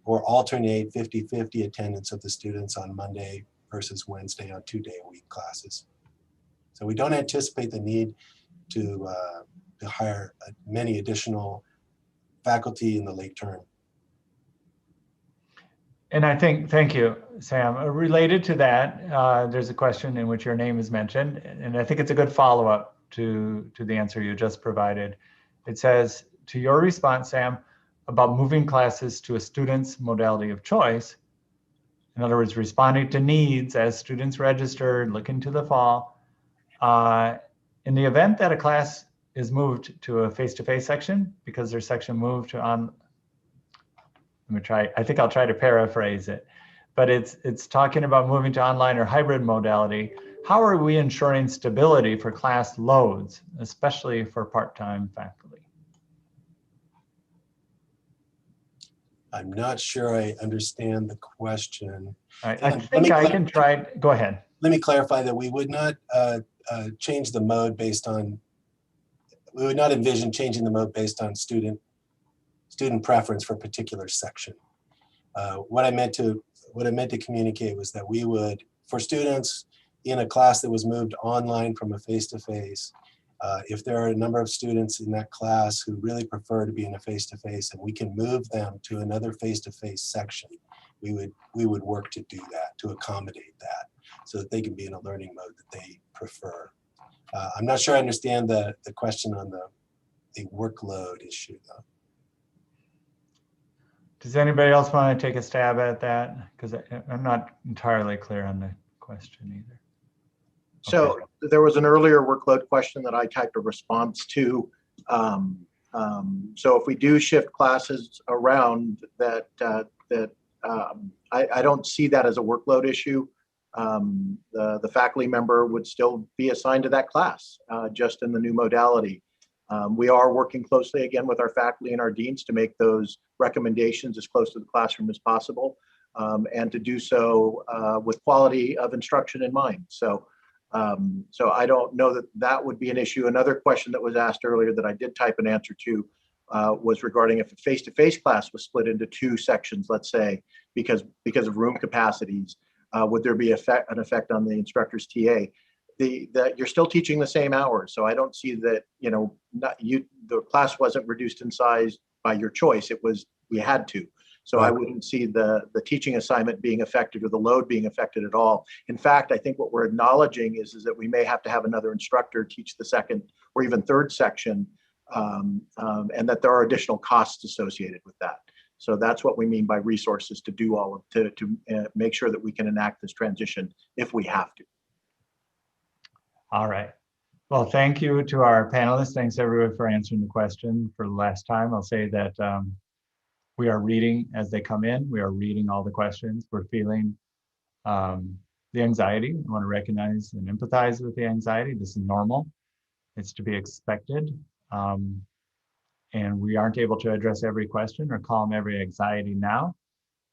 or alternate 50-50 attendance of the students on Monday versus Wednesday on 2-day-a-week classes. So we don't anticipate the need to hire many additional faculty in the late term. And I think, thank you, Sam. Related to that, there's a question in which your name is mentioned, and I think it's a good follow-up to the answer you just provided. It says, to your response, Sam, about moving classes to a student's modality of choice, in other words, responding to needs as students register, looking to the fall, in the event that a class is moved to a face-to-face section because their section moved to on, let me try, I think I'll try to paraphrase it, but it's talking about moving to online or hybrid modality. How are we ensuring stability for class loads, especially for part-time faculty? I'm not sure I understand the question. I think I can try, go ahead. Let me clarify that we would not change the mode based on, we would not envision changing the mode based on student preference for a particular section. What I meant to communicate was that we would, for students in a class that was moved online from a face-to-face, if there are a number of students in that class who really prefer to be in a face-to-face and we can move them to another face-to-face section, we would work to do that, to accommodate that, so that they can be in a learning mode that they prefer. I'm not sure I understand the question on the workload issue though. Does anybody else want to take a stab at that? Because I'm not entirely clear on the question either. So Okay. there was an earlier workload question that I typed a response to. So if we do shift classes around, I don't see that as a workload issue. The faculty member would still be assigned to that class, just in the new modality. We are working closely again with our faculty and our deans to make those recommendations as close to the classroom as possible, and to do so with quality of instruction in mind. So I don't know that that would be an issue. Another question that was asked earlier that I did type an answer to was regarding if a face-to-face class was split into 2 sections, let's say, because of room capacities, would there be an effect on the instructor's TA? That you're still teaching the same hours, so I don't see that, the class wasn't reduced in size by your choice. It was, we had to. So I wouldn't see the teaching assignment being affected or the load being affected at all. In fact, I think what we're acknowledging is that we may have to have another instructor teach the 2nd or even 3rd section, and that there are additional costs associated with that. So that's what we mean by resources to do all of, to make sure that we can enact this transition if we have to. All right. Well, thank you to our panelists. Thanks everyone for answering the question for the last time. I'll say that we are reading as they come in. We are reading all the questions. We're feeling the anxiety. I want to recognize and empathize with the anxiety. This is normal. It's to be expected. And we aren't able to address every question or calm every anxiety now.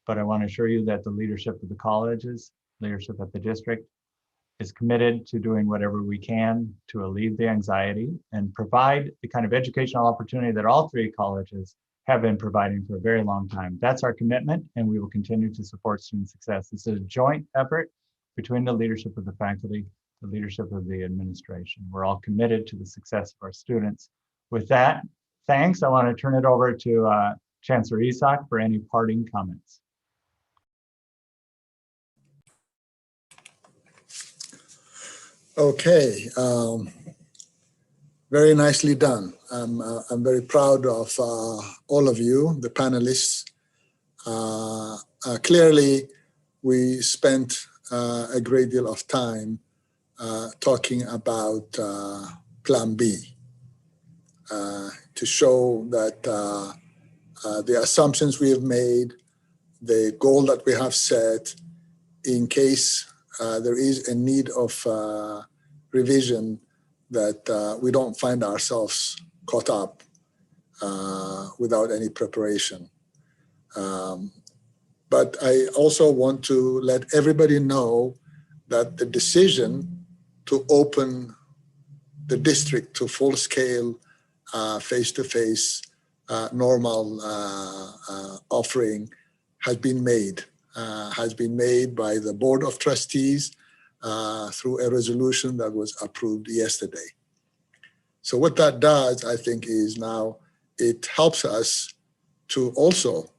But I want to assure you that the leadership of the colleges, leadership at the district, is committed to doing whatever we can to alleviate the anxiety and provide the kind of educational opportunity that all 3 colleges have been providing for a very long time. That's our commitment, and we will continue to support student success. This is a joint effort between the leadership of the faculty, the leadership of the administration. We're all committed to the success of our students. With that, thanks. I want to turn it over to Chancellor Isak for any parting comments. Okay, very nicely done. I'm very proud of all of you, the panelists. Clearly, we spent a great deal of time talking about Plan B to show that the assumptions we have made, the goal that we have set, in case there is a need of revision, that we don't find ourselves caught up without any preparation. But I also want to let everybody know that the decision to open the district to full-scale face-to-face normal offering has been made by the Board of Trustees through a resolution that was approved yesterday. So what that does, I think, is now it helps us to also,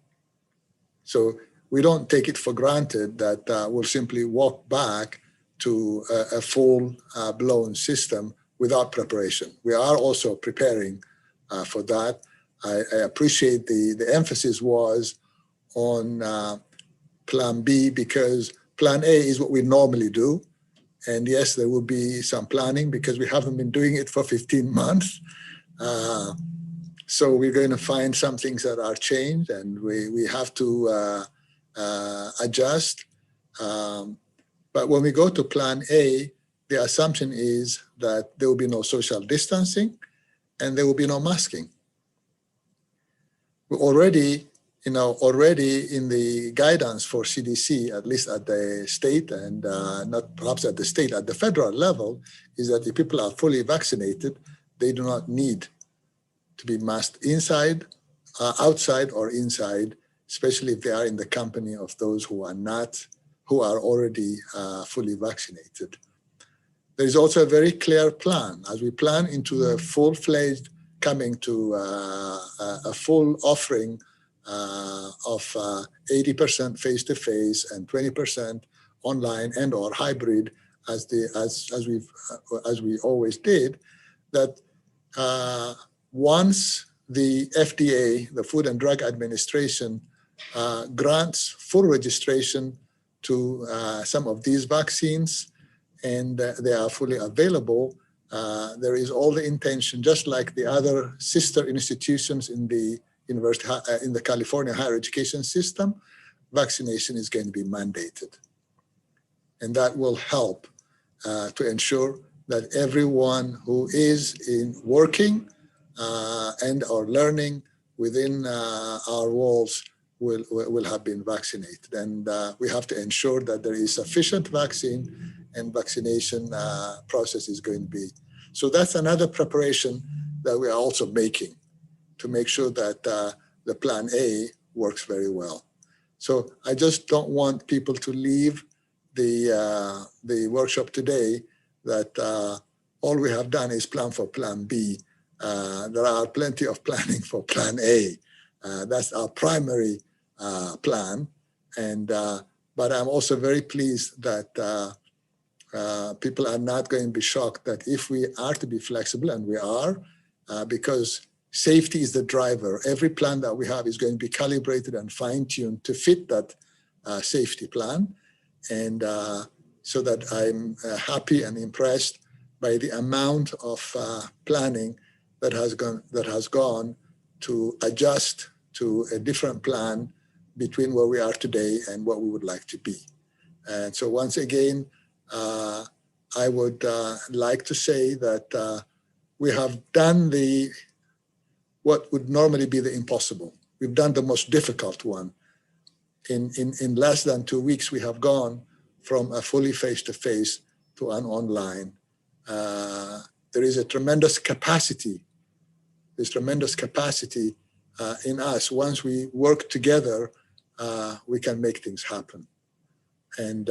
so we don't take it for granted that we'll simply walk back to a full-blown system without preparation. We are also preparing for that. I appreciate the emphasis was on Plan B, because Plan A is what we normally do. And yes, there will be some planning because we haven't been doing it for 15 months. So we're going to find some things that are changed, and we have to adjust. But when we go to Plan A, the assumption is that there will be no social distancing and there will be no masking. We're already in the guidance for CDC, at least at the state and not perhaps at the state, at the federal level, is that if people are fully vaccinated, they do not need to be masked inside, outside or inside, especially if they are in the company of those who are already fully vaccinated. There is also a very clear plan as we plan into the full-fledged coming to a full offering of 80% face-to-face and 20% online and or hybrid as we always did, that once the FDA, the Food and Drug Administration, grants full registration to some of these vaccines and they are fully available, there is all the intention, just like the other sister institutions in the university, in the California higher education system, vaccination is going to be mandated. And that will help to ensure that everyone who is working and or learning within our walls will have been vaccinated. And we have to ensure that there is sufficient vaccine and vaccination process is going to be. So that's another preparation that we are also making to make sure that the Plan A works very well. So I just don't want people to leave the workshop today that all we have done is plan for Plan B. There are plenty of planning for Plan A. That's our primary plan. And but I'm also very pleased that people are not going to be shocked that if we are to be flexible, and we are, because safety is the driver. Every plan that we have is going to be calibrated and fine-tuned to fit that safety plan. And so that I'm happy and impressed by the amount of planning that has gone to adjust to a different plan between where we are today and what we would like to be. And so once again, I would like to say that we have done what would normally be the impossible. We've done the most difficult one. In less than 2 weeks, we have gone from a fully face-to-face to an online. There is a tremendous capacity. There's tremendous capacity in us. Once we work together, we can make things happen. And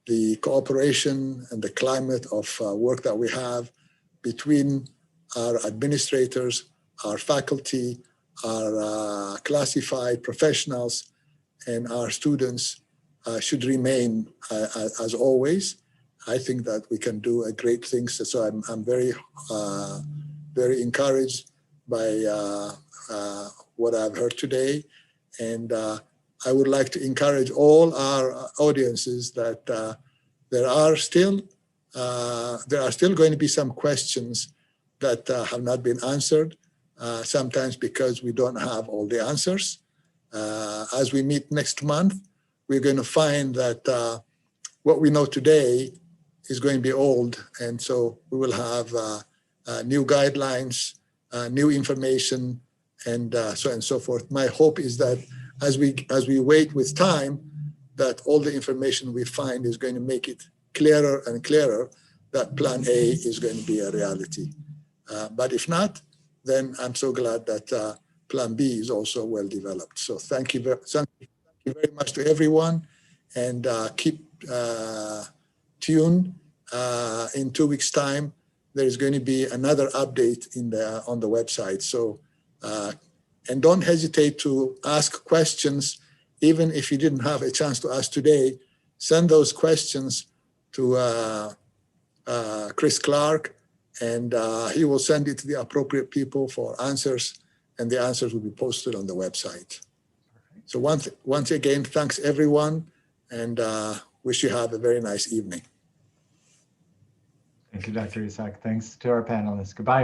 the cooperation and the climate of work that we have between our administrators, our faculty, our classified professionals, and our students should remain as always. I think that we can do a great things. So I'm very, very encouraged by what I've heard today. And I would like to encourage all our audiences that there are still going to be some questions that have not been answered, sometimes because we don't have all the answers. As we meet next month, we're going to find that what we know today is going to be old. And so we will have new guidelines, new information and so on and so forth. My hope is that as we wait with time, that all the information we find is going to make it clearer and clearer that Plan A is going to be a reality. But if not, then I'm so glad that Plan B is also well developed. So thank you very much to everyone, and keep tuned. In 2 weeks' time, there is going to be another update on the website. So, and don't hesitate to ask questions, even if you didn't have a chance to ask today. Send those questions to Chris Clark, and he will send it to the appropriate people for answers, and the answers will be posted on the website. So once again, thanks everyone, and wish you have a very nice evening. Thank you, Dr. Isak. Thanks to our panelists. Goodbye.